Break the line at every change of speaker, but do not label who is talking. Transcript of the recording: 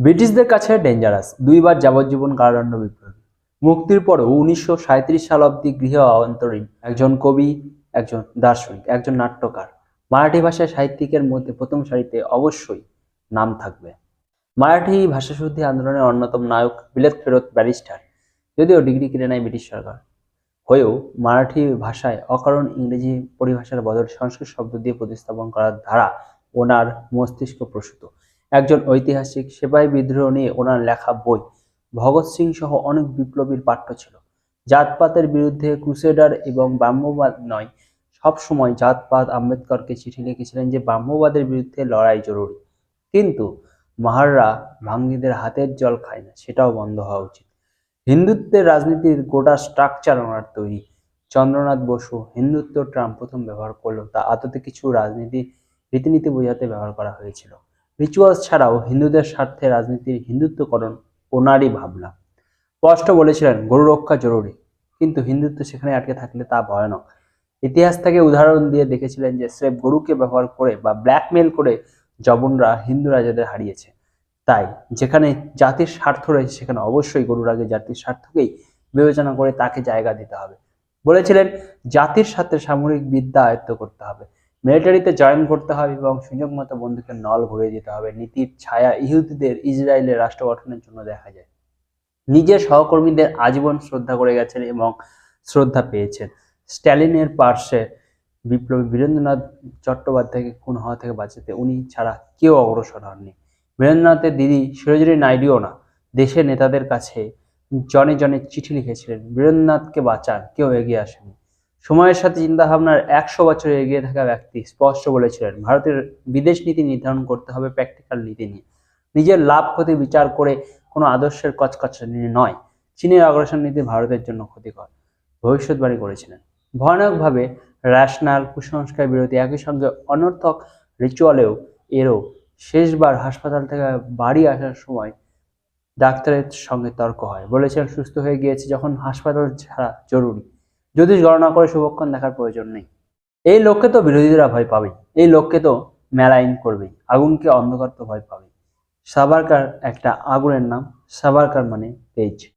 ব্রিটিশদের কাছে ডেঞ্জারাস, দুইবার যাবজ্জীবন কারাদণ্ড বিপ্লবী। মুক্তির পরও 1937 সাল অব্দি গৃহ অন্তরীণ একজন কবি, একজন দার্শনিক, একজন নাট্যকার, মারাঠি ভাষায় সাহিত্যিকের মধ্যে প্রথম সারিতে অবশ্যই নাম থাকবে। মারাঠি ভাষাশুদ্ধি আন্দোলনের অন্যতম নায়ক, বিলেত ফেরত ব্যারিস্টার, যদিও ডিগ্রি কেড়ে নেয় ব্রিটিশ সরকার, হয়েও মারাঠি ভাষায় অকারণ ইংরেজি পরিভাষার বদলে সংস্কৃত শব্দ দিয়ে প্রতিস্থাপন করার ধারা ওনার মস্তিষ্ক প্রসূত। একজন ঐতিহাসিক, সেপাই বিদ্রোহ নিয়ে ওনার লেখা বই ভগৎ সিং সহ অনেক বিপ্লবীর পাঠ্য ছিল। জাতপাতের বিরুদ্ধে ক্রুসেডার এবং ব্রাহ্মবাদ নয়, সব সময় জাতপাত। আম্বেদকরকে চিঠি লিখেছিলেন যে ব্রাহ্মবাদের বিরুদ্ধে লড়াই জরুরি, কিন্তু মাহাররা ভাঙ্গিদের হাতের জল খায় না, সেটাও বন্ধ হওয়া উচিত। হিন্দুত্বের রাজনীতির গোটা স্ট্রাকচার ওনার তৈরি। চন্দ্রনাথ বসু হিন্দুত্ব ট্রাম্প প্রথম ব্যবহার করলো, তা আদতে কিছু রাজনীতি রীতিনীতি বোঝাতে ব্যবহার করা হয়েছিল। রিচুয়ালস ছাড়াও হিন্দুদের স্বার্থে রাজনীতির হিন্দুত্বকরণ ওনারই ভাবনা। স্পষ্ট বলেছিলেন গরু রক্ষা জরুরি, কিন্তু হিন্দুত্ব সেখানে আটকে থাকলে তা ভয়ানক। ইতিহাস থেকে উদাহরণ দিয়ে দেখেছিলেন যে স্রেফ গরুকে ব্যবহার করে বা ব্ল্যাকমেল করে জবনরা হিন্দু রাজাদের হারিয়েছে। তাই যেখানে জাতির স্বার্থ রয়েছে সেখানে অবশ্যই গরুর আগে জাতির স্বার্থকেই বিবেচনা করে তাকে জায়গা দিতে হবে। বলেছিলেন জাতির স্বার্থে সামরিক বিদ্যা আয়ত্ত করতে হবে, মিলিটারিতে জয়েন করতে হবে এবং সুযোগ মতো বন্দুকের নল ঘুরিয়ে দিতে হবে। নীতির ছায়া ইহুদিদের ইসরায়েলের রাষ্ট্র গঠনের জন্য দেখা যায়। নিজের সহকর্মীদের আজীবন শ্রদ্ধা করে গেছেন এবং শ্রদ্ধা পেয়েছেন। স্ট্যালিনের পার্শ্বে বিপ্লবী বীরেন্দ্রনাথ চট্টোপাধ্যায়কে খুন হওয়া থেকে বাঁচাতে উনি ছাড়া কেউ অগ্রসর হননি। বীরেন্দ্রনাথের দিদি সরোজিনী নাইডুও না, দেশের নেতাদের কাছে জনে জনে চিঠি লিখেছিলেন বীরেন্দ্রনাথকে বাঁচান, কেউ এগিয়ে আসেনি। সময়ের সাথে চিন্তাভাবনার 100 বছর এগিয়ে থাকা ব্যক্তি স্পষ্ট বলেছিলেন ভারতের বিদেশ নীতি নির্ধারণ করতে হবে প্র্যাকটিক্যাল নীতি নিয়ে, নিজের লাভ ক্ষতি বিচার করে কোনো আদর্শের কচকচানি নয়। চীনের অগ্রাসন নীতি ভারতের জন্য ক্ষতিকর ভবিষ্যৎবাণী করেছিলেন। ভয়ানকভাবে র্যাশনাল, কুসংস্কার বিরোধী, একই সঙ্গে অনর্থক রিচুয়ালেও এরও শেষবার হাসপাতাল থেকে বাড়ি আসার সময় ডাক্তারের সঙ্গে তর্ক হয়, বলেছেন সুস্থ হয়ে গিয়েছে যখন হাসপাতাল ছাড়া জরুরি, জ্যোতিষ গণনা করে শুভক্ষণ দেখার প্রয়োজন নেই। এই লোককে তো বিরোধীরা ভয় পাবেই, এই লোককে তো মেলাইন করবেই, আগুনকে অন্ধকার তো ভয় পাবেই। সাভারকার একটা আগুনের নাম, সাভারকার মানে তেজ।